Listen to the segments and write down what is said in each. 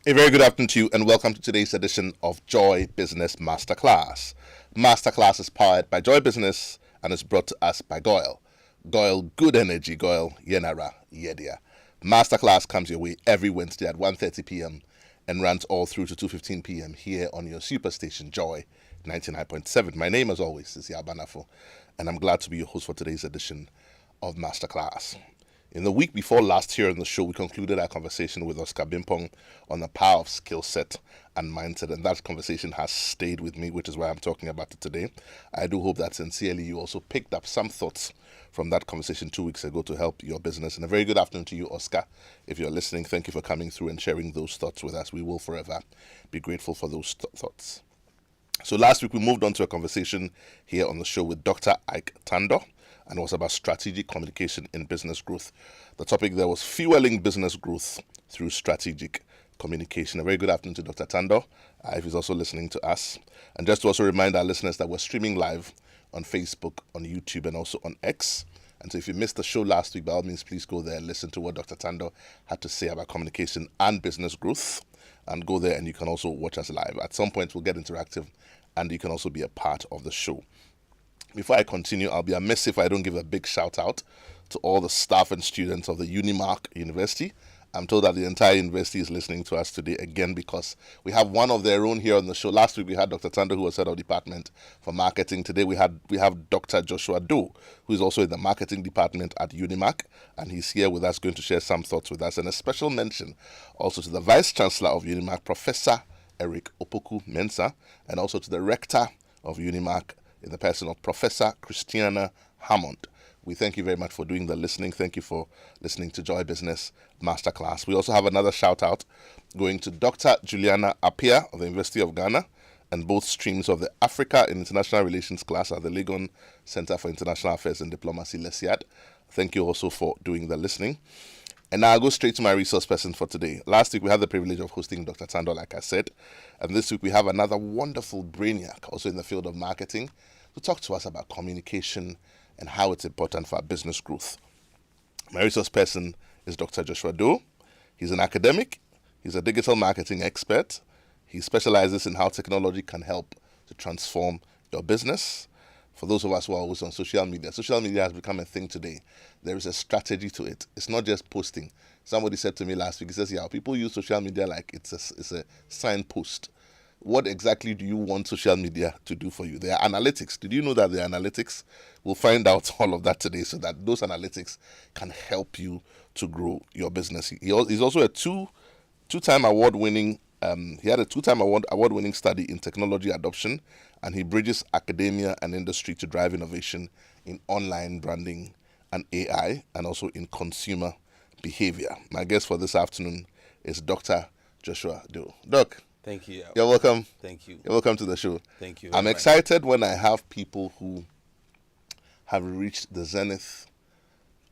A very good afternoon to you and welcome to today's edition of Joy Business Masterclass. Masterclass is powered by Joy Business and is brought to us by Goyle. Goyle, good energy, Goyle, Yenara, Yedia. Masterclass comes your way every Wednesday at 1:30 p.m. and runs all through to 2:15 p.m. here on your superstation Joy 99.7. My name, as always, is Yaw Barnafo, and I'm glad to be your host for today's edition of Masterclass. In the week before last here on the show, we concluded our conversation with Oscar Bimpong on the power of skill set and mindset, and that conversation has stayed with me, which is why I'm talking about it today. I do hope that sincerely you also picked up some thoughts from that conversation 2 weeks ago to help your business. And a very good afternoon to you, Oscar. If you're listening, thank you for coming through and sharing those thoughts with us. We will forever be grateful for those thoughts. So last week we moved on to a conversation here on the show with Dr. Ike Tando, and it was about strategic communication in business growth. The topic there was fueling business growth through strategic communication. A very good afternoon to Dr. Tando, if he's also listening to us. And just to also remind our listeners that we're streaming live on Facebook, on YouTube, and also on X. And so if you missed the show last week, by all means, please go there and listen to what Dr. Tando had to say about communication and business growth. And go there and you can also watch us live. At some point, we'll get interactive and you can also be a part of the show. Before I continue, I'll be amiss if I don't give a big shout out to all the staff and students of the UNIMAC University. I'm told that the entire university is listening to us today again because we have one of their own here on the show. Last week we had Dr. Tando, who was head of department for marketing. Today we have Dr. Joshua Doe, who is also in the marketing department at UNIMAC, and he's here with us going to share some thoughts with us. And a special mention also to the Vice Chancellor of UNIMAC, Professor Eric Opoku Mensah, and also to the Rector of UNIMAC, in the person of Professor Christiana Hammond. We thank you very much for doing the listening. Thank you for listening to Joy Business Masterclass. We also have another shout out going to Dr. Juliana Appiah of the University of Ghana and both streams of the Africa in International Relations class at the Legon Center for International Affairs and Diplomacy, LESIAD. Thank you also for doing the listening. And now I'll go straight to my resource person for today. Last week we had the privilege of hosting Dr. Tando, like I said. And this week we have another wonderful brainiac, also in the field of marketing, to talk to us about communication and how it's important for our business growth. My resource person is Dr. Joshua Doe. He's an academic. He's a digital marketing expert. He specializes in how technology can help to transform your business. For those of us who are always on social media has become a thing today. There is a strategy to it. It's not just posting. Somebody said to me last week, he says, yeah, people use social media like it's a signpost. What exactly do you want social media to do for you? There are analytics. Did you know that there are analytics? We'll find out all of that today so that those analytics can help you to grow your business. He's also a two-time award-winning he had a two-time award-winning study in technology adoption, and he bridges academia and industry to drive innovation in online branding and AI, and also in consumer behavior. My guest for this afternoon is Dr. Joshua Doe. Doc. Thank you. You're welcome. Thank you. You're welcome to the show. Thank you. I'm excited when I have people who have reached the zenith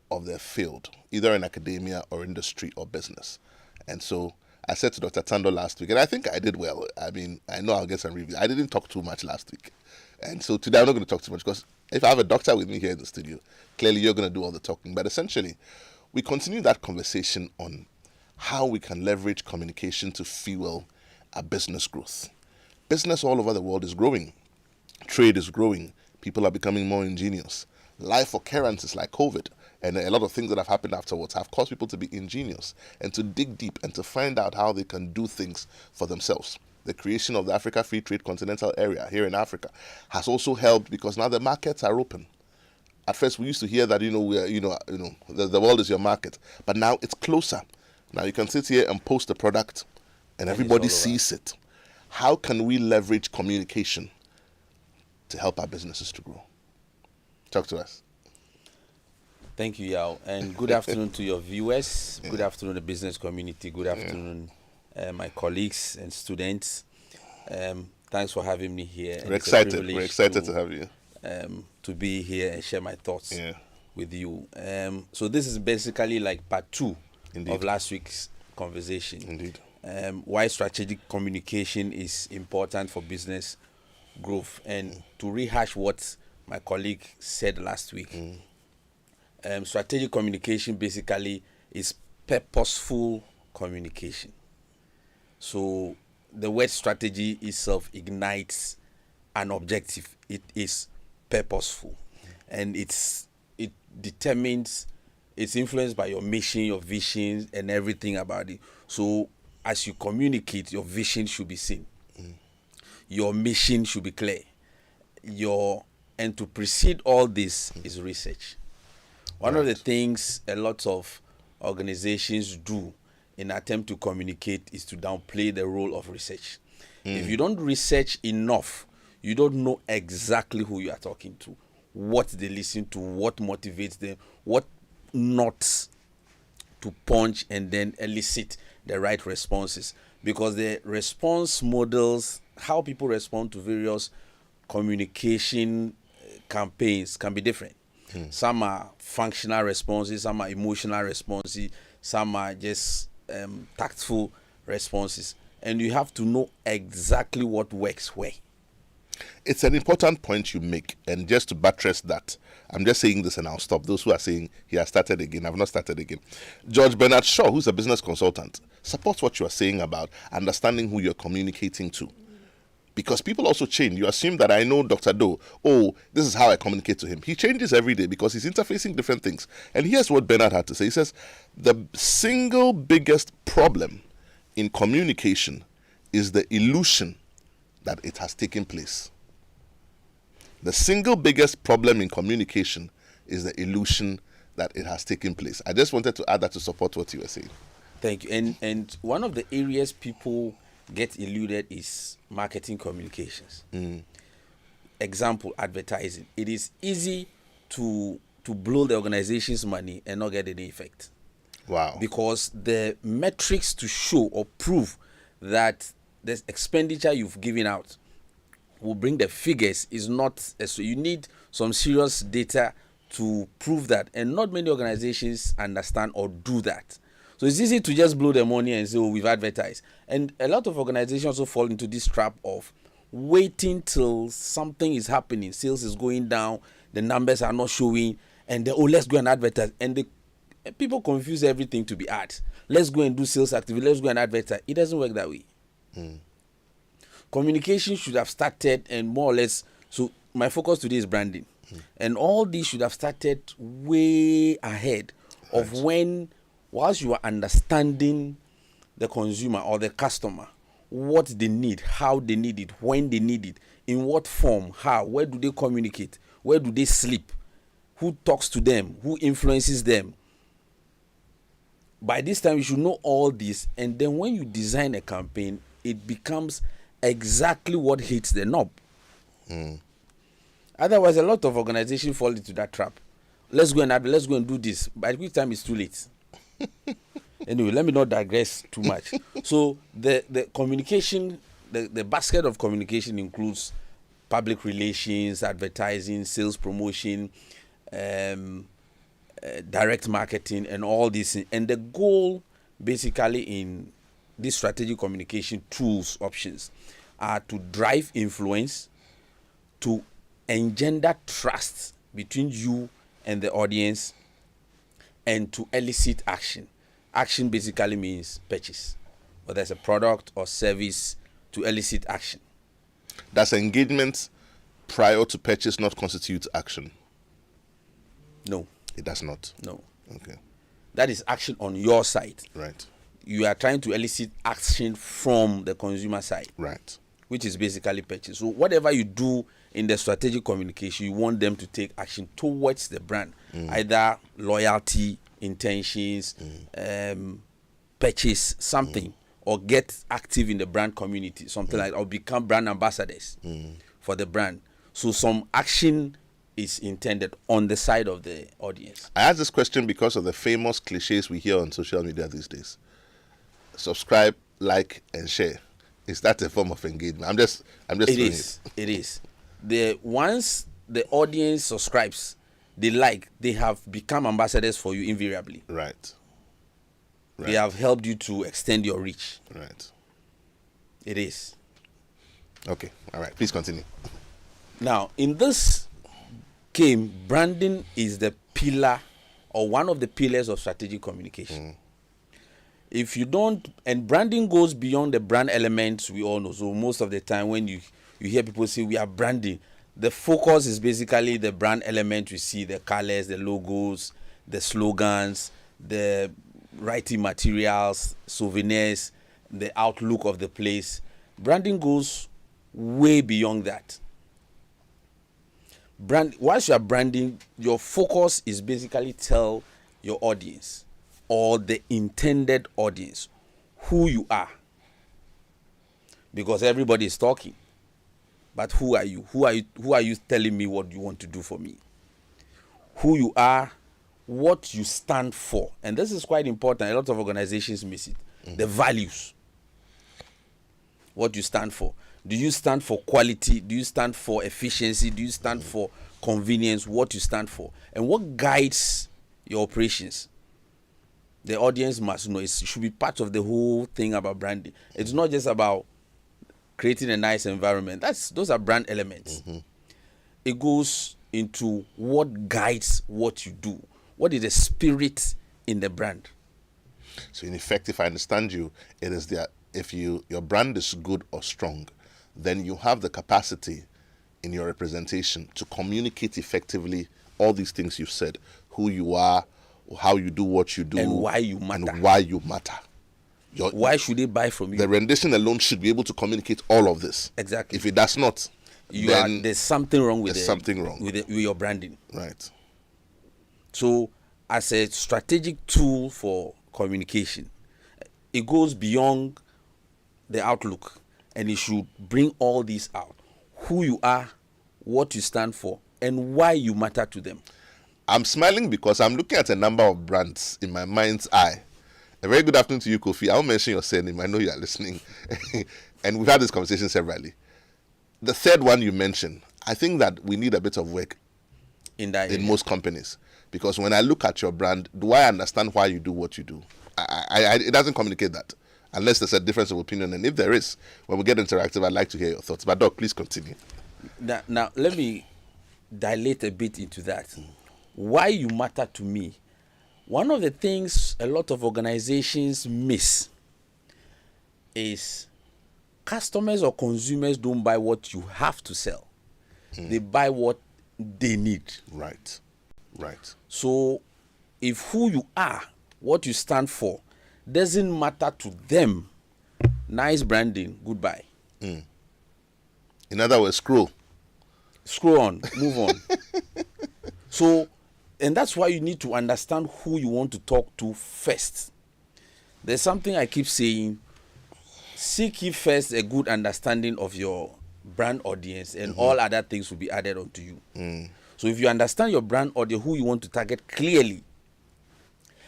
of their field, either in academia or industry or business. And so I said to Dr. Tando last week, and I think I did well. I mean, I know I'll get some review. I didn't talk too much last week. And so today I'm not going to talk too much because if I have a doctor with me here in the studio, clearly you're going to do all the talking. But essentially, we continue that conversation on how we can leverage communication to fuel our business growth. Business all over the world is growing. Trade is growing. People are becoming more ingenious. Life occurrences like COVID and a lot of things that have happened afterwards have caused people to be ingenious and to dig deep and to find out how they can do things for themselves. The creation of the Africa Free Trade Continental Area here in Africa has also helped because now the markets are open. At first, we used to hear that the world is your market, but now it's closer. Now you can sit here and post a product, and everybody sees it. How can we leverage communication to help our businesses to grow? Talk to us. Thank you, Yaw, and good afternoon to your viewers. Good afternoon, the business community. Good afternoon, my colleagues and students. Thanks for having me here. We're excited. We're excited to have you. To be here and share my thoughts with you. So this is basically like part 2 of last week's conversation. Indeed. Why strategic communication is important for business growth. And to rehash what my colleague said last week, strategic communication basically is purposeful communication. So the word strategy itself ignites an objective. It is purposeful, and it determines, it's influenced by your mission, your vision, and everything about it. So as you communicate, your vision should be seen, your mission should be clear, and to precede all this is research. One of the things a lot of organizations do in attempt to communicate is to downplay the role of research. If you don't research enough, you don't know exactly who you are talking to, what they listen to, what motivates them, what not to punch, and then elicit the right responses. Because the response models, how people respond to various communication campaigns can be different. Some are functional responses, some are emotional responses, some are just tactful responses. And you have to know exactly what works where. It's an important point you make. And just to buttress that, I'm just saying this and I'll stop. Those who are saying he has started again, I've not started again. George Bernard Shaw, who's a business consultant, supports what you are saying about understanding who you're communicating to. Because people also change. You assume that I know Dr. Doe. Oh, this is how I communicate to him. He changes every day because he's interfacing different things. And here's what Bernard had to say. He says, the single biggest problem in communication is the illusion that it has taken place. The single biggest problem in communication is the illusion that it has taken place. I just wanted to add that to support what you were saying. Thank you. And one of the areas people get eluded is marketing communications. Example, advertising. It is easy to blow the organization's money and not get any effect. Wow. Because the metrics to show or prove that the expenditure you've given out will bring the figures is not, so you need some serious data to prove that, and not many organizations understand or do that. So it's easy to just blow the money and say, oh, we've advertised. And a lot of organizations also fall into this trap of waiting till something is happening, sales is going down, the numbers are not showing, and they, oh, let's go and advertise. And people confuse everything to be ads. Let's go and do sales activity, let's go and advertise. It doesn't work that way. Communication should have started, and more or less, so my focus today is branding. And all these should have started way ahead of when, whilst you are understanding the consumer or the customer, what they need, how they need it, when they need it, in what form, how, where do they communicate, where do they sleep, who talks to them, who influences them. By this time, you should know all this, and then when you design a campaign, it becomes exactly what hits the knob. Otherwise, a lot of organizations fall into that trap. Let's go and do this. By which time it's too late. Anyway, let me not digress too much. So the communication, the basket of communication includes public relations, advertising, sales promotion, direct marketing, and all this. And the goal basically in these strategic communication tools options are to drive influence, to engender trust between you and the audience, and to elicit action. Action basically means purchase, whether it's a product or service, to elicit action. Does engagement prior to purchase not constitute action? No. It does not. No. Okay. That is action on your side. Right. You are trying to elicit action from the consumer side. Right. Which is basically purchase. So whatever you do in the strategic communication, you want them to take action towards the brand, either loyalty, intentions, purchase something, or get active in the brand community, something like, or become brand ambassadors for the brand. So some action is intended on the side of the audience. I ask this question because of the famous cliches we hear on social media these days. Subscribe, like, and share. Is that a form of engagement? I'm just It is. It is. Once the audience subscribes, they have become ambassadors for you invariably. Right. They have helped you to extend your reach. Right. It is. Okay. All right. Please continue. Now, in this game, branding is the pillar or one of the pillars of strategic communication. If you don't, and branding goes beyond the brand elements we all know. So most of the time when you hear people say we are branding, the focus is basically the brand element. We see the colors, the logos, the slogans, the writing materials, souvenirs, the outlook of the place. Branding goes way beyond that. Once you are branding, your focus is basically tell your audience or the intended audience who you are, because everybody is talking, but who are you? Who are you telling me what you want to do for me? Who you are, what you stand for. And this is quite important. A lot of organizations miss it. The values, what you stand for. Do you stand for quality? Do you stand for efficiency? Do you stand for convenience? What you stand for, and what guides your operations. The audience must know. It should be part of the whole thing about branding. It's not just about creating a nice environment. Those are brand elements. It goes into what guides what you do. What is the spirit in the brand? So in effect, if I understand you, it is that if your brand is good or strong, then you have the capacity in your representation to communicate effectively all these things you've said: who you are, how you do what you do, and why you matter. Why should they buy from you? The rendition alone should be able to communicate all of this. Exactly. If it does not, there's something wrong with with your branding. Right. So, as a strategic tool for communication, it goes beyond the outlook, and it should bring all these out: who you are, what you stand for, and why you matter to them. I'm smiling because I'm looking at a number of brands in my mind's eye. A very good afternoon to you, Kofi. I'll mention your surname. I know you are listening. And we've had this conversation severally. The third one you mentioned, I think that we need a bit of work in most companies. Because when I look at your brand, do I understand why you do what you do? It doesn't communicate that, unless there's a difference of opinion. And if there is, when we get interactive, I'd like to hear your thoughts. But Doc, please continue. Now let me dilate a bit into that. Why you matter to me. One of the things a lot of organizations miss is customers or consumers don't buy what you have to sell. They buy what they need. Right. So if who you are, what you stand for, doesn't matter to them, nice branding, goodbye. In other words, scroll on, move on. So, and that's why you need to understand who you want to talk to first. There's something I keep saying: seek ye first a good understanding of your brand audience, and all other things will be added onto you. So if you understand your brand audience, who you want to target clearly,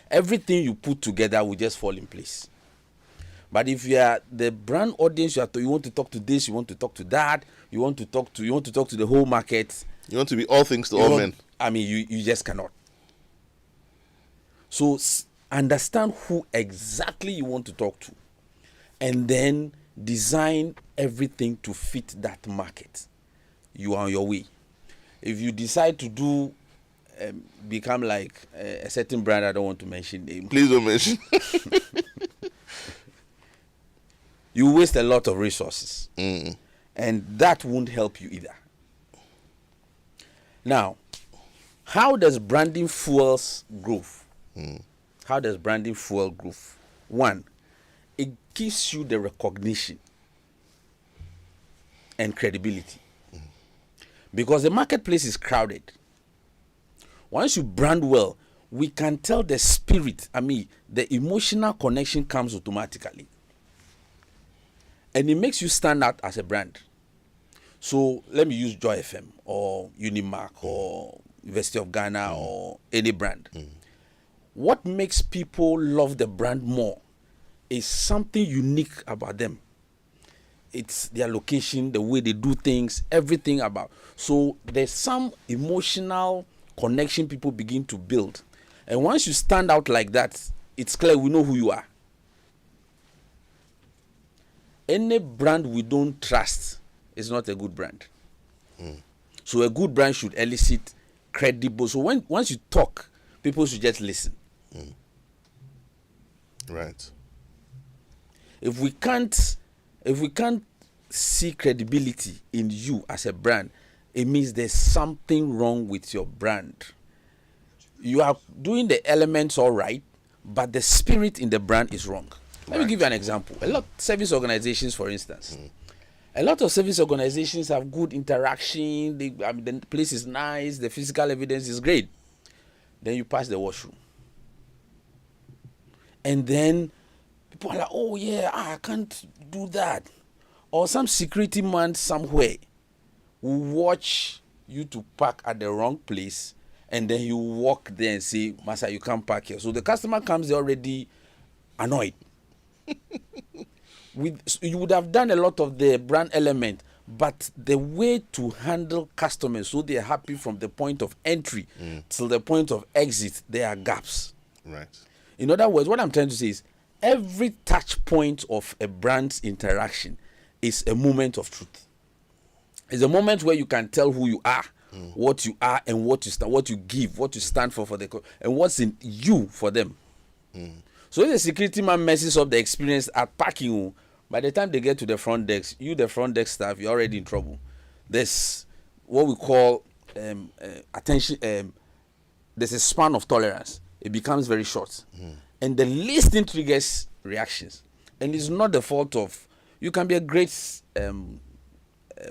everything you put together will just fall in place. But if you are the brand audience, you want to talk to this, you want to talk to that, you want to talk to the whole market. You want to be all things to all men. I mean, you just cannot. So understand who exactly you want to talk to, and then design everything to fit that market. You are on your way. If you decide to become like a certain brand, I don't want to mention name. Please don't mention. You waste a lot of resources, and that won't help you either. Now, how does branding fuels growth? How does branding fuel growth? One, it gives you the recognition and credibility. Because the marketplace is crowded. Once you brand well, we can tell the spirit, the emotional connection comes automatically. And it makes you stand out as a brand. So let me use Joy FM or UNIMAC or University of Ghana or any brand. What makes people love the brand more is something unique about them. It's their location, the way they do things, everything about. So there's some emotional connection people begin to build. And once you stand out like that, it's clear we know who you are. Any brand we don't trust is not a good brand. So a good brand should elicit credible. So once you talk, people should just listen. Right. If we can't see credibility in you as a brand, it means there's something wrong with your brand. You are doing the elements all right, but the spirit in the brand is wrong. Let me give you an example. A lot of service organizations, for instance, a lot of service organizations have good interaction. The place is nice. The physical evidence is great. Then you pass the washroom, and then people are like, "Oh yeah, I can't do that." Or some security man somewhere will watch you to park at the wrong place, and then you walk there and say, "Master, you can't park here." So the customer comes there already annoyed. You would have done a lot of the brand element, but the way to handle customers so they are happy from the point of entry till the point of exit, there are gaps. Right. In other words, what I'm trying to say is every touch point of a brand's interaction is a moment of truth. It's a moment where you can tell who you are, what you are, and what you give, what you stand for and what's in you for them. So if the security man messes up the experience at parking, by the time they get to the front desk, the front desk staff, you're already in trouble. There's what we call attention. There's a span of tolerance. It becomes very short, and the least thing triggers reactions. And it's not the fault of you. Can be a great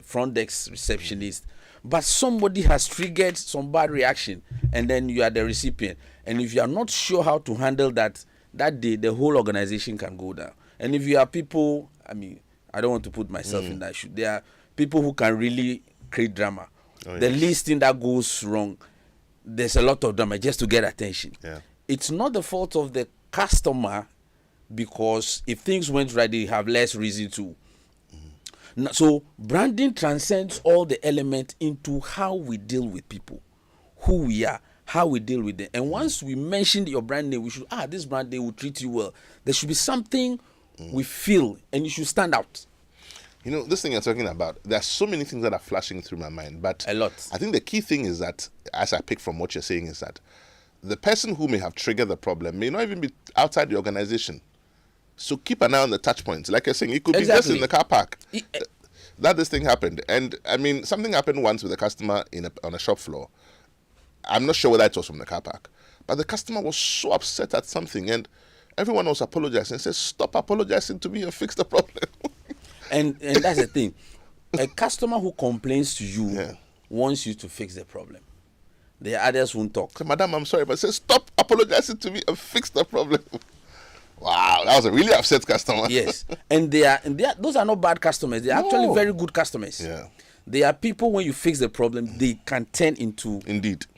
front desk receptionist, but somebody has triggered some bad reaction, and then you are the recipient. And if you are not sure how to handle that day, the whole organization can go down. And if you are people, I don't want to put myself in that shoe. There are people who can really create drama. The least thing that goes wrong, there's a lot of drama just to get attention. Yeah. It's not the fault of the customer, because if things went right, they have less reason to. So branding transcends all the elements into how we deal with people, who we are, how we deal with them. And once we mention your brand name, we should, this brand name will treat you well. There should be something we feel, and you should stand out. You know, this thing you're talking about, there are so many things that are flashing through my mind, but A lot. I think the key thing is that, as I pick from what you're saying, is that the person who may have triggered the problem may not even be outside the organization. So keep an eye on the touch points. Like you're saying, it could be just in the car park that this thing happened. And something happened once with a customer on a shop floor. I'm not sure whether it was from the car park, but the customer was so upset at something, and everyone was apologizing. Says, "Stop apologizing to me and fix the problem." And that's the thing. A customer who complains to you wants you to fix the problem. The others won't talk. So, "Madam, I'm sorry," but say, "Stop apologizing to me and fix the problem." Wow, that was a really upset customer. Yes, and those are not bad customers. They're actually very good customers. Yeah. They are people, when you fix the problem, they can turn into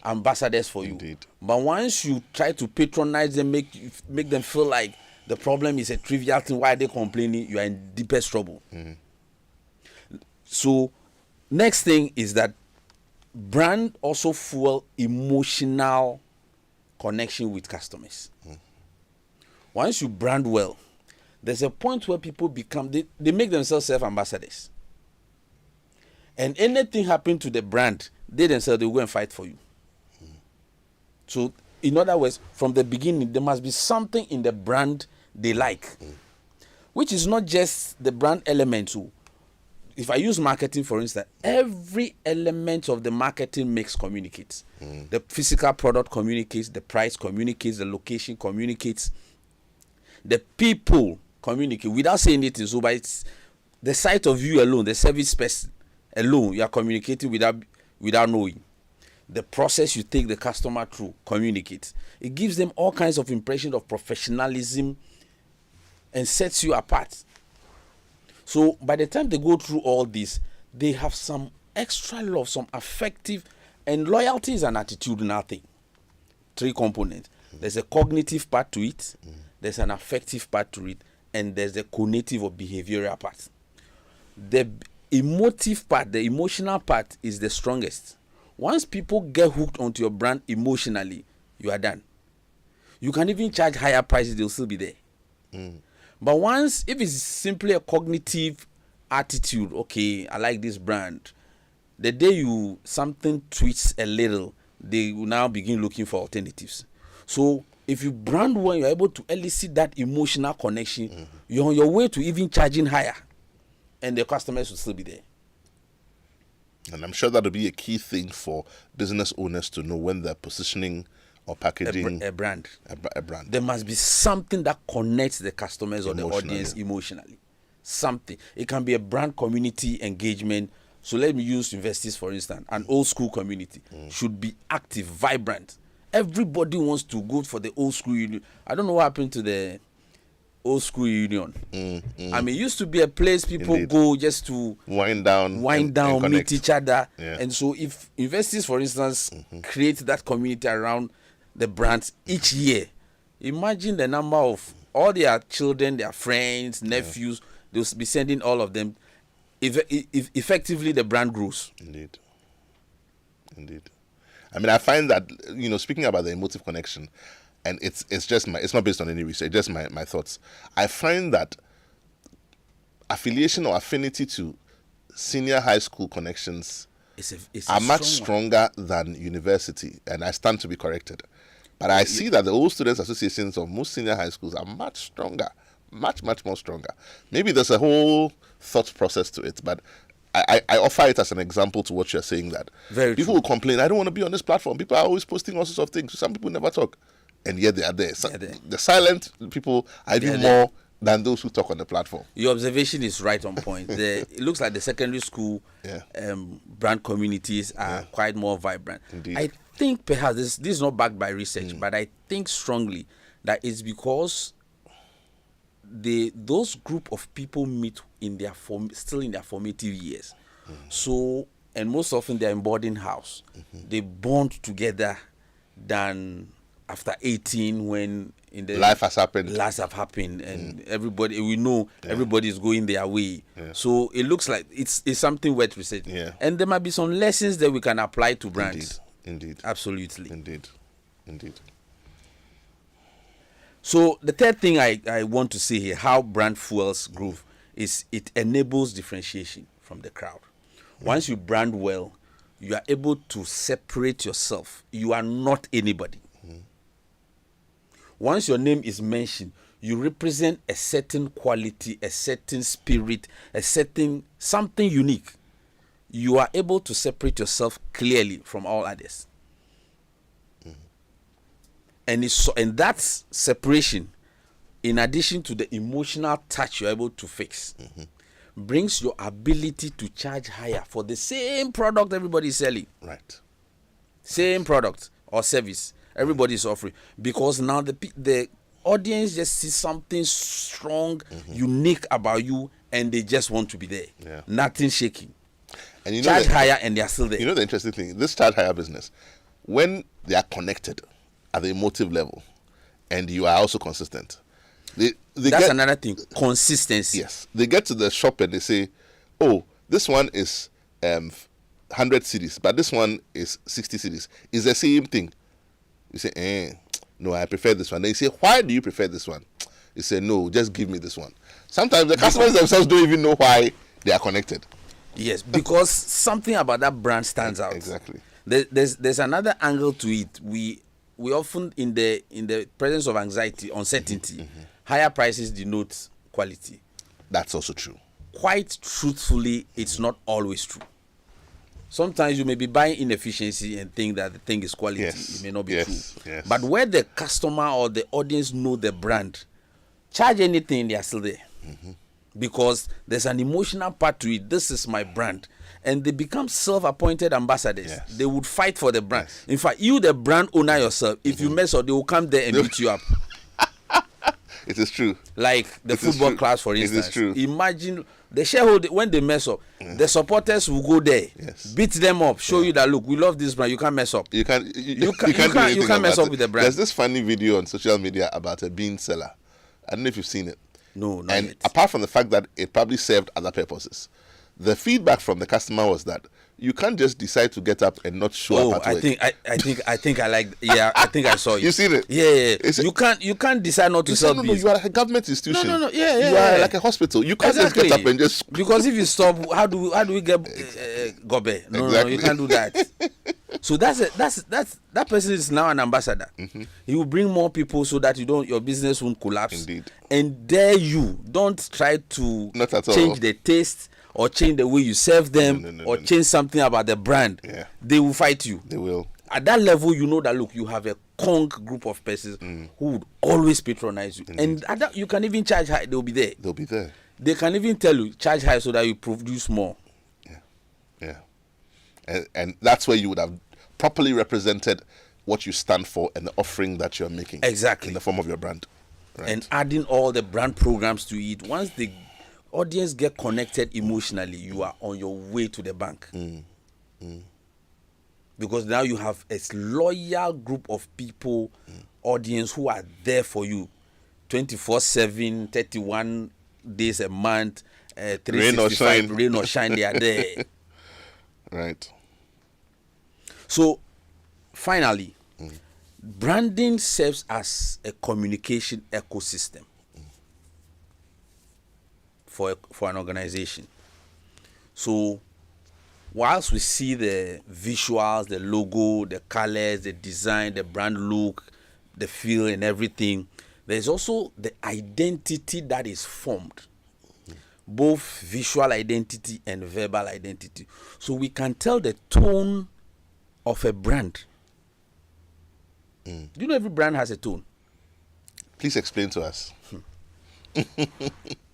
ambassadors for you. Indeed. But once you try to patronize them, make them feel like the problem is a trivial thing, why are they complaining, you are in deepest trouble. So next thing is that brand also fuel emotional connection with customers. Once you brand well, there's a point where people they make themselves self-ambassadors. And anything happen to the brand, they themselves, they will go and fight for you. So, in other words, from the beginning, there must be something in the brand they like, which is not just the brand element. So, if I use marketing, for instance, every element of the marketing mix communicates. The physical product communicates, the price communicates, the location communicates, the people communicate without saying anything. So, by the sight of you alone, the service person alone, you are communicating without knowing. The process you take the customer through communicates. It gives them all kinds of impression of professionalism and sets you apart. So by the time they go through all this, they have some extra love, some affective, and loyalty is an attitudinal thing. 3 components. There's a cognitive part to it, there's an affective part to it, and there's the cognitive or behavioral part. The emotive part, the emotional part, is the strongest. Once people get hooked onto your brand emotionally, you are done. You can even charge higher prices, they'll still be there. But if it's simply a cognitive attitude, okay, I like this brand, the day something tweaks a little, they will now begin looking for alternatives. So if you brand well, you're able to elicit that emotional connection. You're on your way to even charging higher, and the customers will still be there. And I'm sure that'll be a key thing for business owners to know when they're positioning or packaging a brand. A brand. There must be something that connects the customers or the audience emotionally. Something. It can be a brand community engagement. So let me use Investis, for instance. An old school community should be active, vibrant. Everybody wants to go for the old school union. I don't know what happened to the old school union. I mean, it used to be a place people go just to wind down, and meet each other. Yeah. And so if Investis, for instance, create that community around the brands each year, imagine the number of all their children, their friends, nephews, they'll be sending all of them. If effectively the brand grows. Indeed. I mean, I find that, speaking about the emotive connection, and it's not based on any research, just my thoughts. I find that affiliation or affinity to senior high school connections are much stronger than university, and I stand to be corrected. But I see that the old students associations of most senior high schools are much stronger, much more stronger. Maybe there's a whole thought process to it, but I offer it as an example to what you're saying, that people will complain, I don't want to be on this platform. People are always posting all sorts of things. Some people never talk, and yet they are there. The silent people are even more than those who talk on the platform. Your observation is right on point. It looks like the secondary school brand communities are quite more vibrant. Indeed. I think perhaps this is not backed by research, but I think strongly that it's because those group of people meet in their still in their formative years. So, and most often they're in boarding house. They bond together than after 18 when life has happened. And everybody, we know everybody is going their way. So it looks like it's something worth researching. And there might be some lessons that we can apply to brands. Indeed. Absolutely. Indeed. So the third thing I want to say here, how brand fuels growth, is it enables differentiation from the crowd. Once you brand well, you are able to separate yourself. You are not anybody. Once your name is mentioned, you represent a certain quality, a certain spirit, something unique. You are able to separate yourself clearly from all others. And that separation, in addition to the emotional touch you're able to fix, brings your ability to charge higher for the same product everybody is selling. Right. Same product or service everybody is offering. Because now the audience just sees something strong, unique about you, and they just want to be there. Yeah. Nothing shaking. And charge higher and they are still there. You know the interesting thing, this charge higher business, when they are connected at the emotive level, and you are also consistent. That's another thing, consistency. Yes. They get to the shop and they say, oh, this one is 100 cedis, but this one is 60 cedis. It's the same thing. You say, no, I prefer this one. They say, why do you prefer this one? You say, no, just give me this one. Sometimes the customers themselves don't even know why they are connected. Yes, because something about that brand stands out. Exactly. There's another angle to it. We often, in the presence of anxiety, uncertainty, higher prices denote quality. That's also true. Quite truthfully, it's not always true. Sometimes you may be buying inefficiency and think that the thing is quality. Yes. It may not be true. Yes. But where the customer or the audience know the brand, charge anything, they are still there. Because there's an emotional part to it. This is my brand. And they become self-appointed ambassadors. Yes. They would fight for the brand. Yes. In fact, you, the brand owner yourself, if you mess up, they will come there and beat you up. It is true. Like the football class, for instance. It is true. Imagine the shareholder, when they mess up, the supporters will go there, beat them up, show you that, look, we love this brand, you can't mess up. You can't mess up with the brand. There's this funny video on social media about a bean seller. I don't know if you've seen it. No, not and yet. Apart from the fact that it probably served other purposes, the feedback from the customer was that you can't just decide to get up and not show up at work. I think I like. Yeah, I think I saw it. You seen it? Yeah. You can't decide not to sell beans. No, you are like a government institution. No. Yeah. You are like a hospital. You can't just get up and just. Because if you stop, how do we get gobe? No, you can't do that. So that person is now an ambassador. He will bring more people so that your business won't collapse. Indeed. And dare you, don't try to Not at all. change the taste or change the way you serve them or change something about the brand. Yeah. They will fight you. They will. At that level, you know that, look, you have a conk group of persons who would always patronize you. Indeed. And you can even charge high. They'll be there. They'll be there. They can even tell you, charge high so that you produce more. Yeah. And that's where you would have properly represented what you stand for and the offering that you're making. Exactly. In the form of your brand. Right. And adding all the brand programs to it. Once the audience get connected emotionally, you are on your way to the bank. Because now you have a loyal group of people, audience, who are there for you 24/7, 31 days a month, 365, rain or shine, they are there. Right. So, finally, branding serves as a communication ecosystem for an organization. So, whilst we see the visuals, the logo, the colors, the design, the brand look, the feel and everything, there's also the identity that is formed. Both visual identity and verbal identity. So we can tell the tone of a brand. Do you know every brand has a tone? Please explain to us.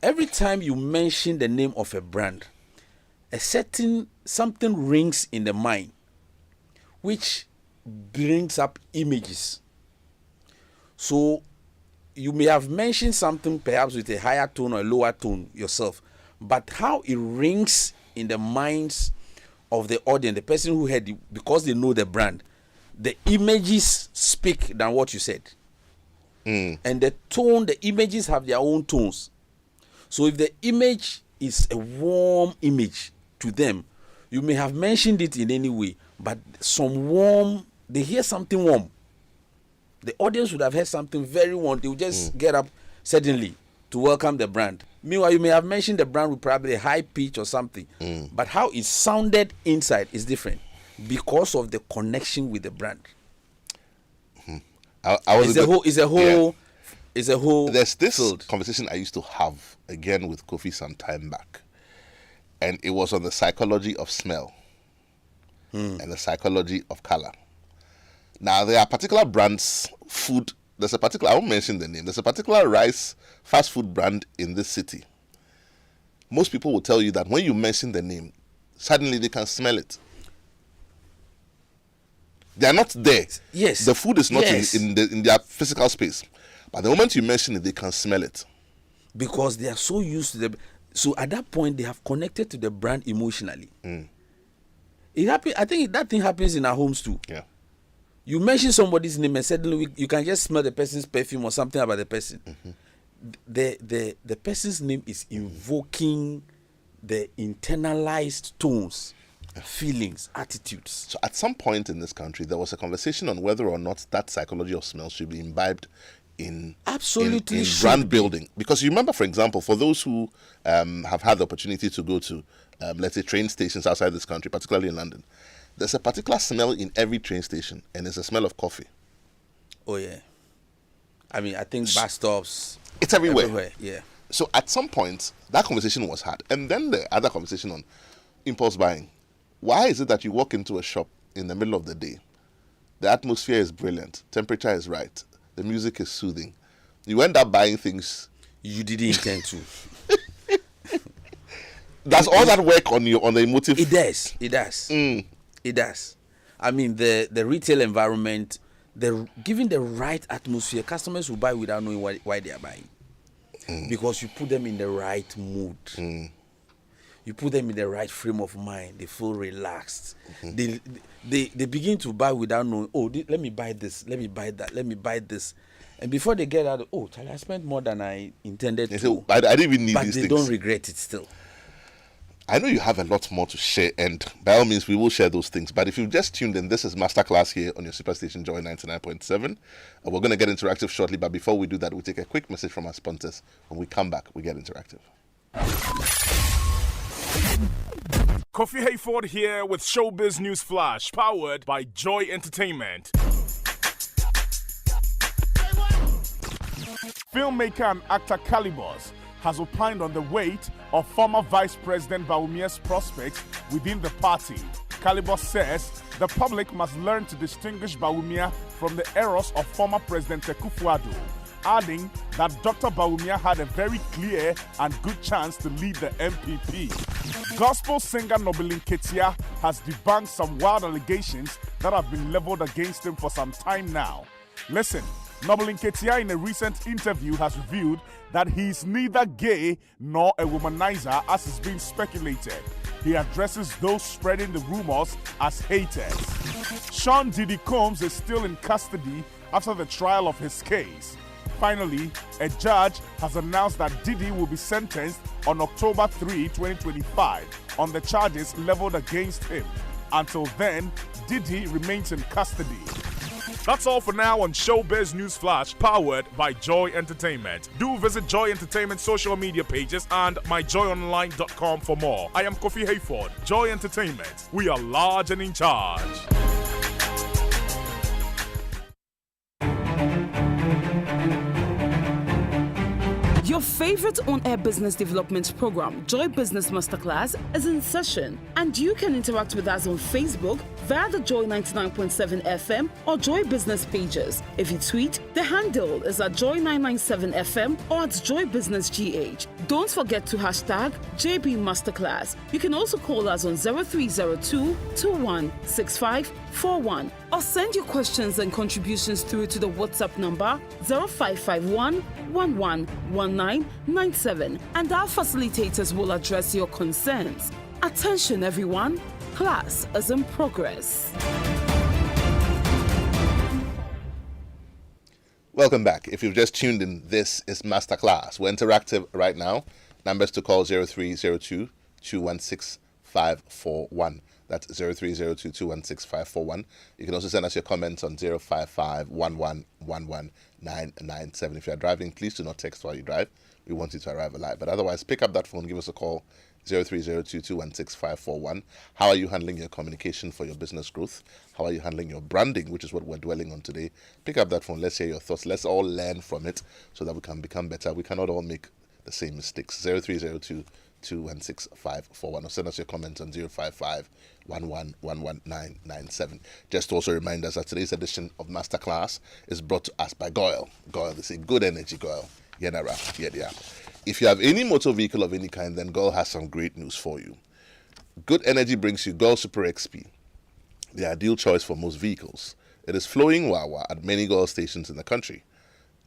Every time you mention the name of a brand, something rings in the mind, which brings up images. So you may have mentioned something perhaps with a higher tone or a lower tone yourself, but how it rings in the minds of the audience, the person who heard it, because they know the brand, the images speak than what you said. And the tone, the images have their own tones. So if the image is a warm image to them, you may have mentioned it in any way, but they hear something warm. The audience would have heard something very warm. They would just get up suddenly to welcome the brand. Meanwhile, you may have mentioned the brand with probably a high pitch or something, but how it sounded inside is different because of the connection with the brand. It's a whole. There's this field. conversation I used to have again with Kofi some time back, and it was on the psychology of smell and the psychology of color. Now, there are particular brands, food. I won't mention the name. There's a particular rice fast food brand in this city. Most people will tell you that when you mention the name, suddenly they can smell it. They are not there. Yes. The food is not in their physical space. But the moment you mention it, they can smell it. Because they are so used to so at that point, they have connected to the brand emotionally. I think that thing happens in our homes too. Yeah. You mention somebody's name and suddenly you can just smell the person's perfume or something about the person. The person's name is invoking the internalized tones, feelings, attitudes. So at some point in this country, there was a conversation on whether or not that psychology of smell should be imbibed in brand building. Because you remember, for example, for those who have had the opportunity to go to, let's say, train stations outside this country, particularly in London, there's a particular smell in every train station, and it's a smell of coffee. Oh, yeah. I mean, I think bus stops. It's everywhere. Yeah. So at some point, that conversation was had. And then the other conversation on impulse buying. Why is it that you walk into a shop in the middle of the day, the atmosphere is brilliant, temperature is right, the music is soothing, you end up buying things you didn't intend to. Does all that work on the emotive? It does. It does. I mean, the retail environment, giving the right atmosphere, customers will buy without knowing why they are buying. Because you put them in the right mood. You put them in the right frame of mind. They feel relaxed. They begin to buy without knowing, let me buy this, let me buy that, let me buy this. And before they get out, I spent more than I intended to. Say, I didn't even need these things. But they don't regret it still. I know you have a lot more to share, and by all means, we will share those things. But if you've just tuned in, this is Masterclass here on your Superstation Joy 99.7. We're going to get interactive shortly, but before we do that, we'll take a quick message from our sponsors. When we come back, we get interactive. Kofi Hayford here with Showbiz News Flash, powered by Joy Entertainment. Filmmaker and actor Calibos has opined on the weight of former Vice President Bawumia's prospects within the party. Calibos says the public must learn to distinguish Bawumia from the errors of former President Akufo-Addo, adding that Dr. Bawumia had a very clear and good chance to lead the MPP. Gospel singer Nobilin Ketia has debunked some wild allegations that have been leveled against him for some time now. Listen, Nobilin Ketia in a recent interview has revealed that he is neither gay nor a womanizer as is being speculated. He addresses those spreading the rumors as haters. Sean Diddy Combs is still in custody after the trial of his case. Finally, a judge has announced that Diddy will be sentenced on October 3, 2025 on the charges leveled against him. Until then, Diddy remains in custody. That's all for now on Showbiz News Flash, powered by Joy Entertainment. Do visit Joy Entertainment's social media pages and myjoyonline.com for more. I am Kofi Hayford, Joy Entertainment. We are large and in charge. Your favorite on-air business development program, Joy Business Masterclass, is in session, and you can interact with us on Facebook via the Joy 99.7 FM or Joy Business pages. If you tweet, the handle is at Joy 997 FM or at Joy Business GH. Don't forget to hashtag JB Masterclass. You can also call us on 0302 216541 or send your questions and contributions through to the WhatsApp number 0551 111997, and our facilitators will address your concerns. Attention everyone, class is in progress. Welcome back. If you've just tuned in, this is Masterclass. We're interactive right now. Numbers to call 0302 216 541. That's 0302 216 541. You can also send us your comments on 055 997. If you're driving, please do not text while you drive. We want you to arrive alive. But otherwise, pick up that phone, give us a call, 0302 216 541. How are you handling your communication for your business growth? How are you handling your branding, which is what we're dwelling on today? Pick up that phone. Let's hear your thoughts. Let's all learn from it so that we can become better. We cannot all make the same mistakes. 0302 216 541, or send us your comments on 055 1111997. Just to also remind us that today's edition of Masterclass is brought to us by Goyle. Goyle is a good energy, Goyle. Yenara, yeah. If you have any motor vehicle of any kind, then Goyle has some great news for you. Good energy brings you Goyle Super XP, the ideal choice for most vehicles. It is flowing wawa at many Goyle stations in the country.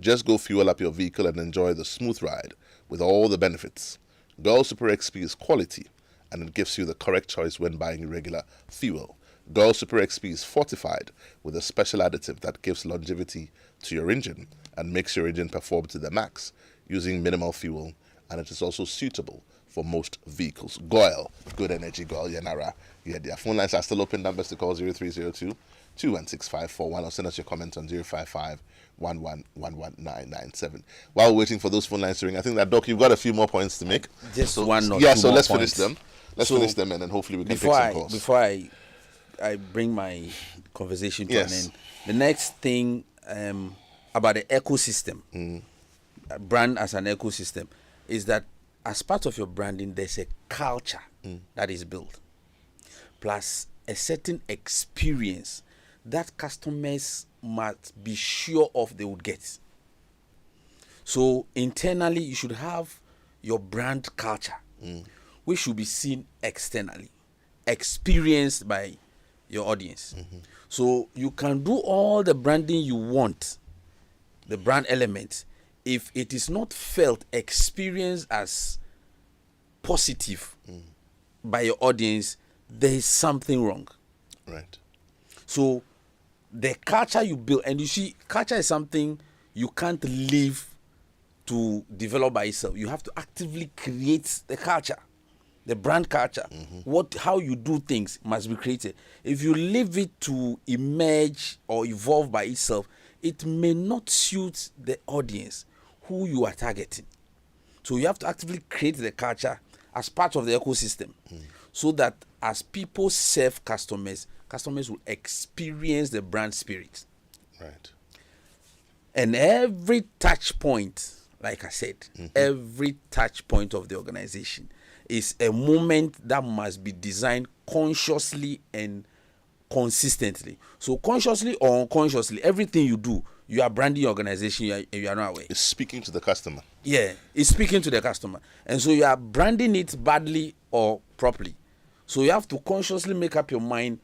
Just go fuel up your vehicle and enjoy the smooth ride with all the benefits. Goyle Super XP is quality, and it gives you the correct choice when buying regular fuel. Goyle Super XP is fortified with a special additive that gives longevity to your engine and makes your engine perform to the max using minimal fuel, and it is also suitable for most vehicles. Goyle, good energy, Goyle, Yanara. Yeah, their phone lines are still open. Numbers to call 0302 216 541, or send us your comment on 055 1111997. While we're waiting for those phone lines to ring, I think that, Doc, you've got a few more points to make. Just so, one or yeah, two so more let's points. finish them. Let's finish them, and then hopefully we can take some calls. Before I bring my conversation to an end, the next thing about the ecosystem, brand as an ecosystem, is that as part of your branding, there's a culture that is built, plus a certain experience that customers must be sure of they would get. So internally, you should have your brand culture, which should be seen externally, experienced by your audience. So you can do all the branding you want, the brand element, if it is not felt, experienced as positive by your audience, there is something wrong. Right. So the culture you build, and you see, culture is something you can't live to develop by itself. You have to actively create the culture, the brand culture. How you do things must be created. If you leave it to emerge or evolve by itself, it may not suit the audience who you are targeting. So you have to actively create the culture as part of the ecosystem. so that as people serve customers, customers will experience the brand spirit. Right. And every touch point, like I said, every touch point of the organization is a moment that must be designed consciously and consistently. So consciously or unconsciously, everything you do, you are branding your organization, you are not aware. It's speaking to the customer. Yeah, it's speaking to the customer. And so you are branding it badly or properly. So you have to consciously make up your mind,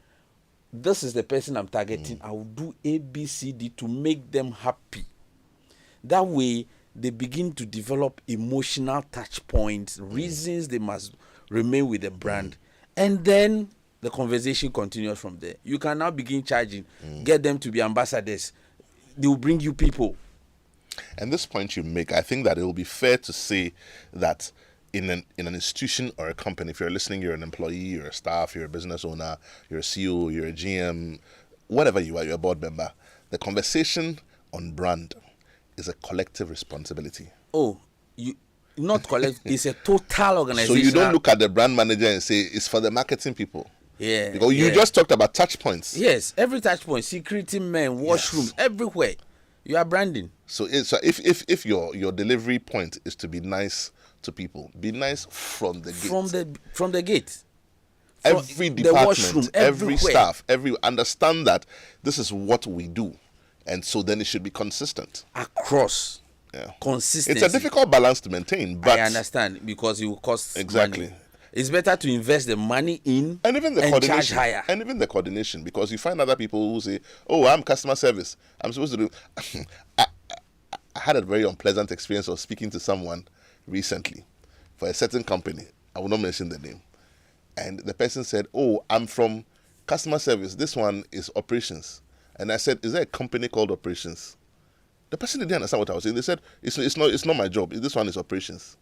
this is the person I'm targeting. I will do A, B, C, D to make them happy. That way, they begin to develop emotional touch points, reasons they must remain with the brand. And then the conversation continues from there. You can now begin charging, get them to be ambassadors. They will bring you people. And this point you make, I think that it will be fair to say that in an institution or a company, if you're listening, you're an employee, you're a staff, you're a business owner, you're a CEO, you're a GM, whatever you are, you're a board member, the conversation on brand is a collective responsibility. Oh, you not collect. It's a total organization. So you don't look at the brand manager and say it's for the marketing people. Yeah. Because you just talked about touch points. Yes, every touch point, security men, washrooms, everywhere. You are branding. So if your delivery point is to be nice to people, be nice from the gate. From the gate. Every department, every staff, understand that this is what we do, and so then it should be consistent across. Yeah, consistency. It's a difficult balance to maintain, but I understand, because it will cost exactly. money. It's better to invest the money in and even the charge coordination, higher. and even the coordination, because you find other people who say, "Oh, I'm customer service. I'm supposed to do." I had a very unpleasant experience of speaking to someone recently for a certain company. I will not mention the name. And the person said, "Oh, I'm from customer service. This one is operations." And I said, "Is there a company called operations?" The person didn't understand what I was saying. They said, "It's not my job. This one is operations."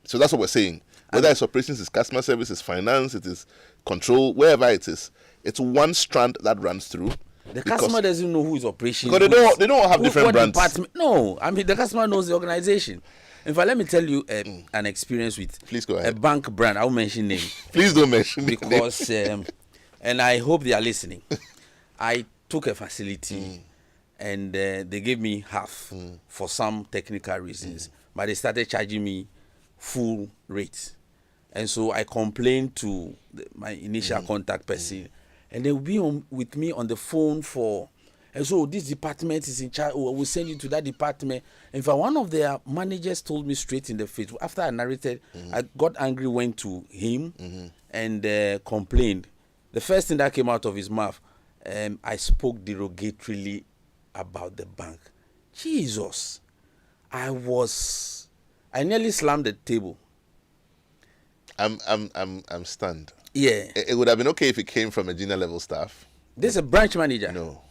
So that's what we're saying. Whether it's operations, it's customer service, it's finance, it is control, wherever it is, it's one strand that runs through. The customer doesn't know who is operations. Because they don't have different brands. Department. No, I mean the customer knows the organization. In fact, let me tell you an experience with Please go ahead. A bank brand. I won't mention name. Please don't mention because and I hope they are listening. I took a facility and they gave me half for some technical reasons, but they started charging me full rate. And so I complained to my initial contact person, and they will be with me on the phone and so this department is in charge. Oh, we'll send you to that department. In fact, one of their managers told me straight in the face. After I narrated, I got angry, went to him and complained. The first thing that came out of his mouth, I spoke derogatorily about the bank. Jesus, I nearly slammed the table. I'm stunned. Yeah. It would have been okay if it came from a junior level staff. This is a branch manager. No.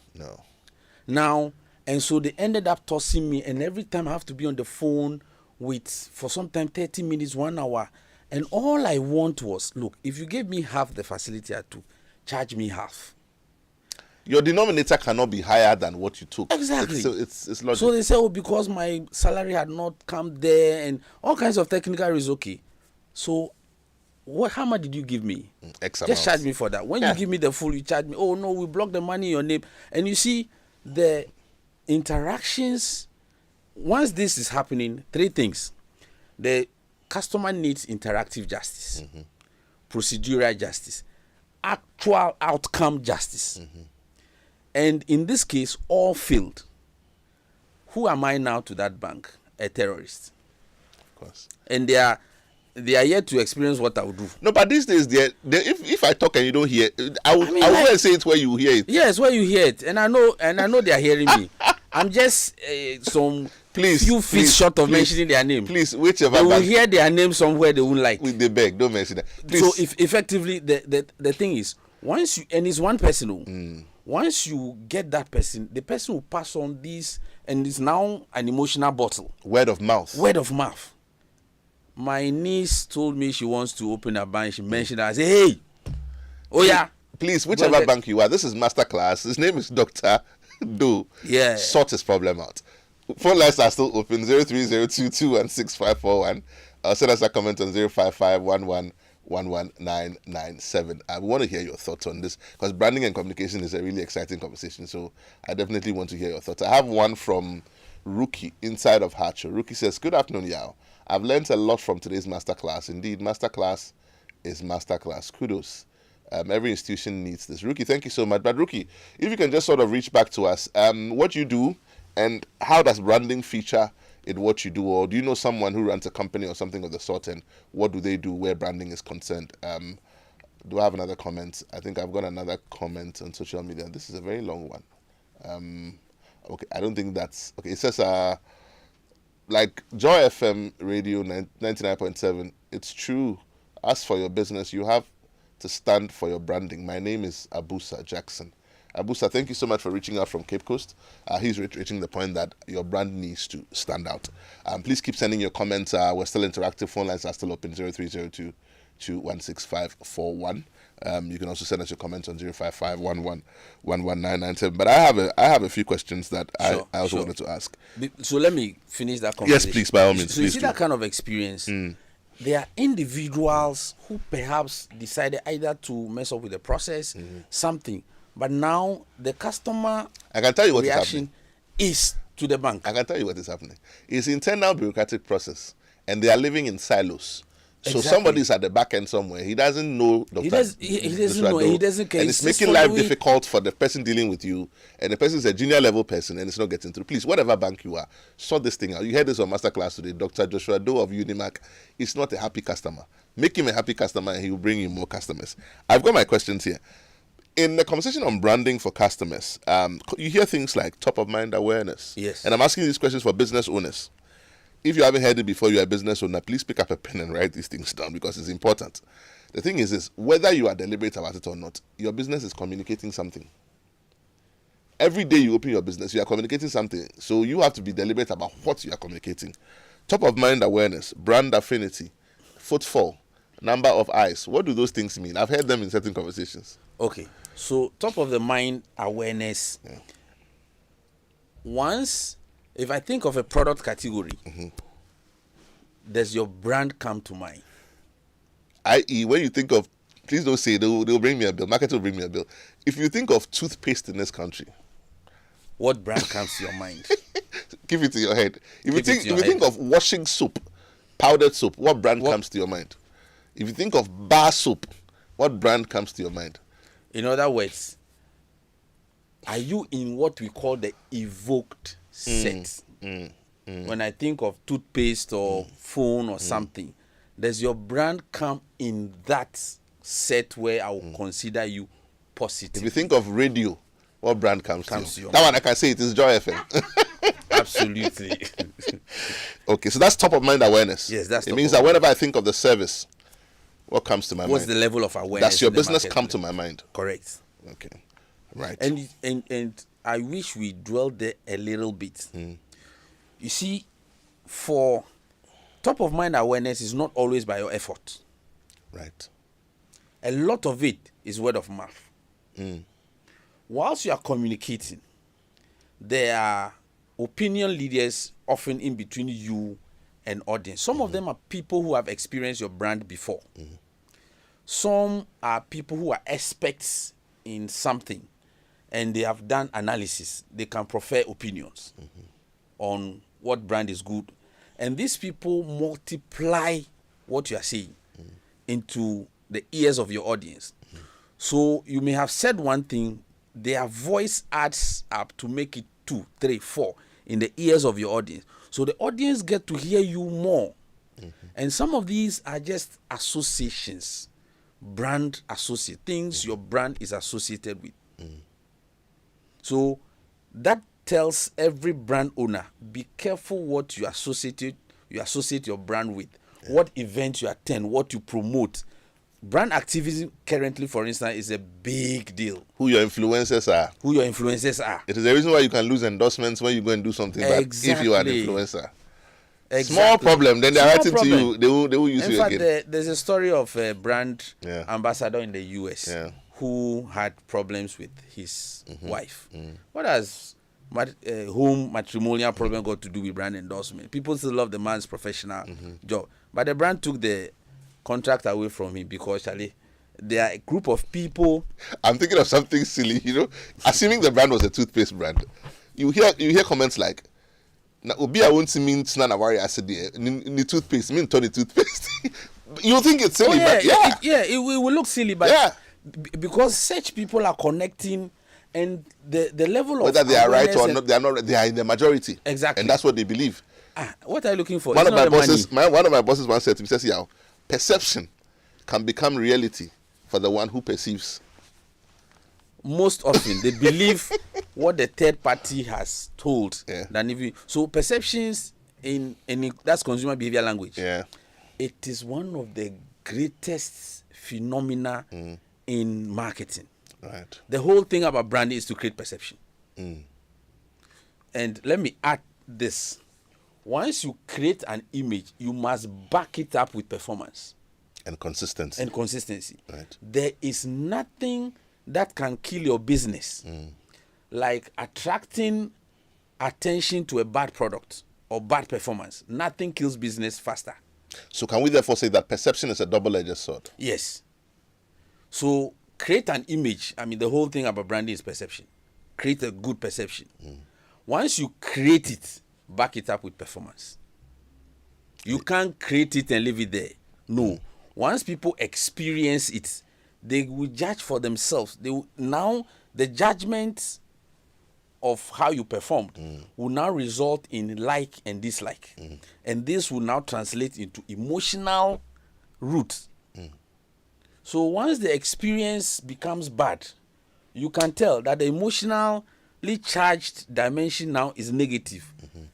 Now, and so they ended up tossing me, and every time I have to be on the phone for sometimes 30 minutes, 1 hour. And all I want was, look, if you gave me half the facility I took, charge me half. Your denominator cannot be higher than what you took. Exactly. It's logical. So they say, oh, because my salary had not come there, and all kinds of technical reasons. Okay. So how much did you give me? X Just charge me for that. When you give me the full, you charge me. Oh no, we block the money in your name. And you see the interactions. Once this is happening, 3 things: the customer needs interactive justice, procedural justice, actual outcome justice, and in this case, all failed. Who am I now to that bank? A terrorist. Of course. And they are yet to experience what I would do. No, but these days, if I talk and you don't hear, I will go and say it where you hear it. Yes, where you hear it, and I know they are hearing me. I'm just few feet short of mentioning their name. Please, whichever they will hear their name somewhere they won't like. With the beg, don't mention that. Please. So if effectively the thing is, once you, and it's one person, once you get that person, the person will pass on this, and it's now an emotional bottle. Word of mouth. My niece told me she wants to open a bank. She mentioned that. I say, hey, please, whichever bank you are, this is Masterclass. His name is Dr. Do. Yeah. Sort his problem out. Phone lines are still open, 03022165541. Send us a comment on 05511 11997. I want to hear your thoughts on this because branding and communication is a really exciting conversation. So I definitely want to hear your thoughts. I have one from Rookie inside of Hatcho. Rookie says, "Good afternoon, Yaw. I've learned a lot from today's masterclass. Indeed, masterclass is masterclass. Kudos. Every institution needs this." Rookie, thank you so much. But Rookie, if you can just sort of reach back to us, what you do and how does branding feature in what you do, or do you know someone who runs a company or something of the sort, and what do they do where branding is concerned? Do I have another comment? I think I've got another comment on social media. This is a very long one. Okay, I don't think that's okay. It says like Joy FM Radio 99.7. It's true. As for your business, you have to stand for your branding. My name is Abusa Jackson. Abusa, thank you so much for reaching out from Cape Coast. He's reaching the point that your brand needs to stand out. Please keep sending your comments. We're still interactive. Phone lines are still open, 0302 216541. You can also send us your comments on 05511 But I have a few questions that I also wanted to ask. So let me finish that conversation. Yes, please, by all means. So you see that kind of experience. There are individuals who perhaps decided either to mess up with the process, something. But now the customer I can tell you what reaction is to the bank. I can tell you what is happening. It's internal bureaucratic process, and they are living in silos. So somebody is at the back end somewhere. He doesn't know. He doesn't know. He doesn't care. And it's making life difficult for the person dealing with you. And the person is a junior level person, and it's not getting through. Please, whatever bank you are, sort this thing out. You heard this on Masterclass today. Dr. Joshua Doe of UNIMAC is not a happy customer. Make him a happy customer, and he will bring you more customers. I've got my questions here. In the conversation on branding for customers, you hear things like top of mind awareness. Yes. And I'm asking these questions for business owners. If you haven't heard it before, you're a business owner, please pick up a pen and write these things down because it's important. The thing is this, whether you are deliberate about it or not, your business is communicating something. Every day you open your business, you are communicating something. So you have to be deliberate about what you are communicating. Top of mind awareness, brand affinity, footfall, number of eyes. What do those things mean? I've heard them in certain conversations. Okay. So top of the mind awareness. Yeah. Once, if I think of a product category, does your brand come to mind? I.e., when you think of, please don't say they'll bring me a bill. Market will bring me a bill. If you think of toothpaste in this country, what brand comes to your mind? Keep it to your head. If you think of washing soap, powdered soap, what brand comes to your mind? If you think of bar soap, what brand comes to your mind? In other words, are you in what we call the evoked set? When I think of toothpaste or phone or something, does your brand come in that set where I will consider you positive? If you think of radio, what brand comes to you? That one I can say it is Joy FM. Absolutely. Okay, so that's top of mind awareness. Yes, that's it means that whenever I think of the service, what comes to my mind? What's the level of awareness? Does your business come to my mind? Correct. Okay. Right. And I wish we dwelled there a little bit. You see, for top of mind awareness is not always by your effort. Right. A lot of it is word of mouth. Whilst you are communicating, there are opinion leaders often in between you and audience. Some of them are people who have experienced your brand before. Some are people who are experts in something and they have done analysis. They can prefer opinions on what brand is good. And these people multiply what you are saying into the ears of your audience. So you may have said one thing, their voice adds up to make it 2, 3, 4 in the ears of your audience. So the audience get to hear you more. And some of these are just associations, brand associate, things your brand is associated with. So that tells every brand owner, be careful what you associate your brand with, what event you attend, what you promote. Brand activism currently, for instance, is a big deal. Who your influencers are. It is the reason why you can lose endorsements when you go and do something bad if you are an influencer. Small problem, then they are writing to you, they will use you again. In fact, there's a story of a brand ambassador in the US who had problems with his wife. What has home matrimonial problem got to do with brand endorsement? People still love the man's professional job. But the brand took the contract away from him because Charlie, there are a group of people. I'm thinking of something silly, assuming the brand was a toothpaste brand. You hear comments like, "Na obi I won't mean na worry acid the toothpaste mean Tony toothpaste." You think it's silly, but it will look silly, but because such people are connecting, and the level of whether they are right or not, they are not. They are in the majority, exactly, and that's what they believe. What are you looking for? One of my bosses once said to me, says, "Yeah, perception can become reality for the one who perceives." Most often, they believe what the third party has told. Than if so perceptions in that's consumer behavior language. Yeah, it is one of the greatest phenomena in marketing. Right. The whole thing about branding is to create perception. And let me add this. Once you create an image, you must back it up with performance. And consistency. Right. There is nothing that can kill your business like attracting attention to a bad product or bad performance. Nothing kills business faster. So can we therefore say that perception is a double-edged sword? Yes. So create an image. I mean, the whole thing about branding is perception. Create a good perception. Once you create it, back it up with performance. You can't create it and leave it there. No. Once people experience it, they will judge for themselves. Now the judgment of how you performed will now result in like and dislike. And this will now translate into emotional roots. So once the experience becomes bad, you can tell that the emotionally charged dimension now is negative.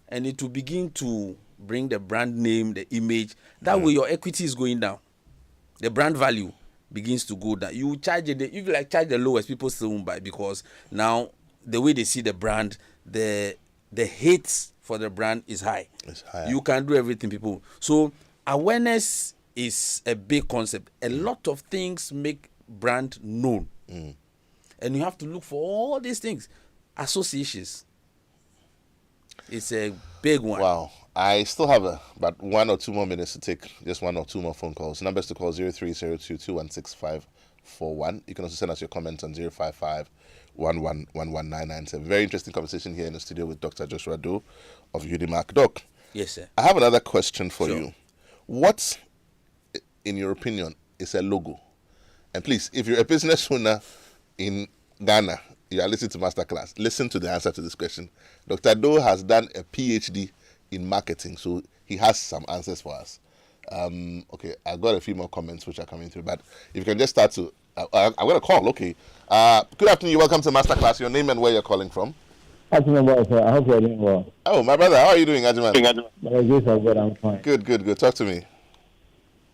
And it will begin to bring the brand name, the image. That way your equity is going down. The brand value begins to go down. You charge it, if you like charge the lowest, people still won't buy because now the way they see the brand, the hate for the brand is high. It's high. You can do everything, people. So awareness is a big concept. A lot of things make brand known. And you have to look for all these things. Associations. It's a big one. Wow. I still have about 1 or 2 more minutes to take just 1 or 2 more phone calls. Numbers to call 0302216541. You can also send us your comments on 055-1111-997. Very interesting conversation here in the studio with Dr. Joshua Doe of UNIMAC. Doc. Yes, sir. I have another question for you. What, in your opinion, is a logo? And please, if you're a business owner in Ghana, you are listening to Masterclass, listen to the answer to this question. Dr. Doe has done a PhD in marketing, so he has some answers for us. Okay, I've got a few more comments which are coming through, but if you can just start to, I'm going to call, okay. Good afternoon, welcome to Masterclass. Your name and where you're calling from? Ajiman, sir. I hope you're doing well. Oh, my brother, how are you doing, Ajiman? By the grace of God, I'm fine. Good. Talk to me.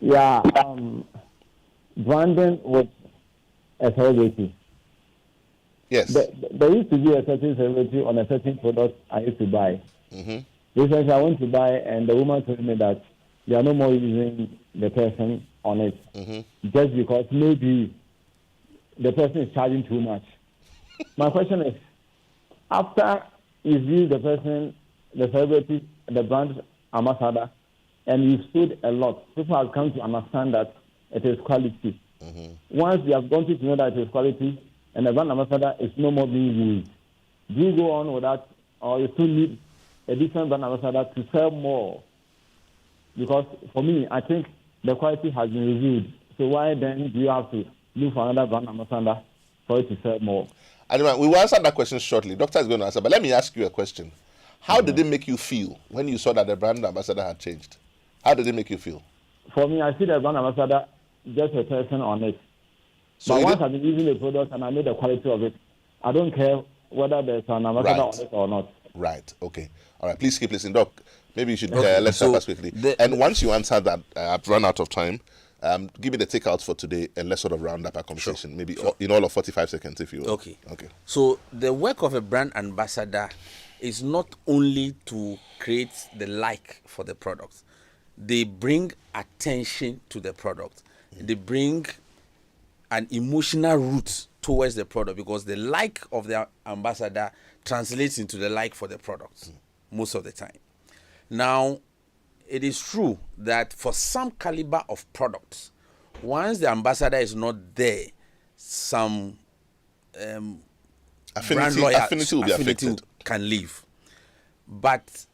Yeah, branding with a celebrity. Yes. There used to be a certain celebrity on a certain product I used to buy. Recently, I went to buy, and the woman told me that they are no more using the person on it, just because maybe the person is charging too much. My question is, after you've used the person, the celebrity, the brand ambassador, and you've sold a lot, people have come to understand that it is quality. Once they have gone to know that it is quality, and the brand ambassador is no more being used, do you go on with that, or you still need a different brand ambassador to sell more? Because for me, I think the quality has been reviewed. So why then do you have to look for another brand ambassador for it to sell more? Anyway, we will answer that question shortly. Doctor is going to answer, but let me ask you a question. How did it make you feel when you saw that the brand ambassador had changed? How did it make you feel? For me, I see the brand ambassador just a person on it. So but once I've been using the product and I know the quality of it, I don't care whether there's an ambassador on it or not. Right. Okay. All right. Please keep listening, Doc. Maybe you should let's start us quickly. And once you answer that, I've run out of time. Give me the takeouts for today, and let's sort of round up our conversation. Maybe in all of 45 seconds, if you will. Okay. So the work of a brand ambassador is not only to create the like for the product. They bring attention to the product. They bring an emotional root towards the product, because the like of the ambassador translates into the like for the product most of the time. Now, it is true that for some caliber of products, once the ambassador is not there, some Affinity will be affected. Can leave. But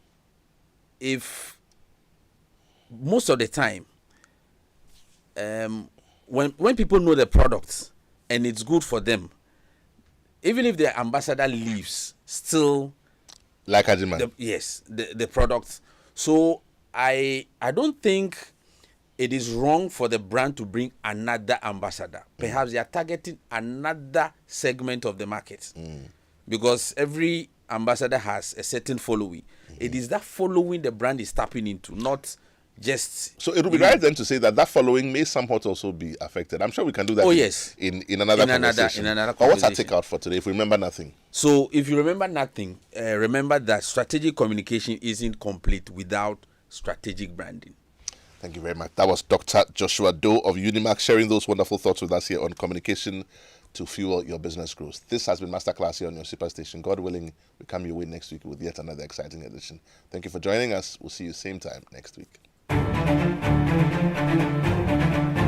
if most of the time, when people know the products and it's good for them, even if the ambassador leaves, still like a demand. The products. So I don't think it is wrong for the brand to bring another ambassador. Perhaps they are targeting another segment of the market, because every ambassador has a certain following. It is that following the brand is tapping into, not just. So it would be right then to say that following may somewhat also be affected. I'm sure we can do that. In another conversation. But what's our takeout for today? If we remember nothing. So if you remember nothing, remember that strategic communication isn't complete without strategic branding. Thank you very much. That was Dr. Joshua Doe of UNIMAC sharing those wonderful thoughts with us here on communication to fuel your business growth. This has been Masterclass here on your Superstation. God willing, we come your way next week with yet another exciting edition. Thank you for joining us. We'll see you same time next week.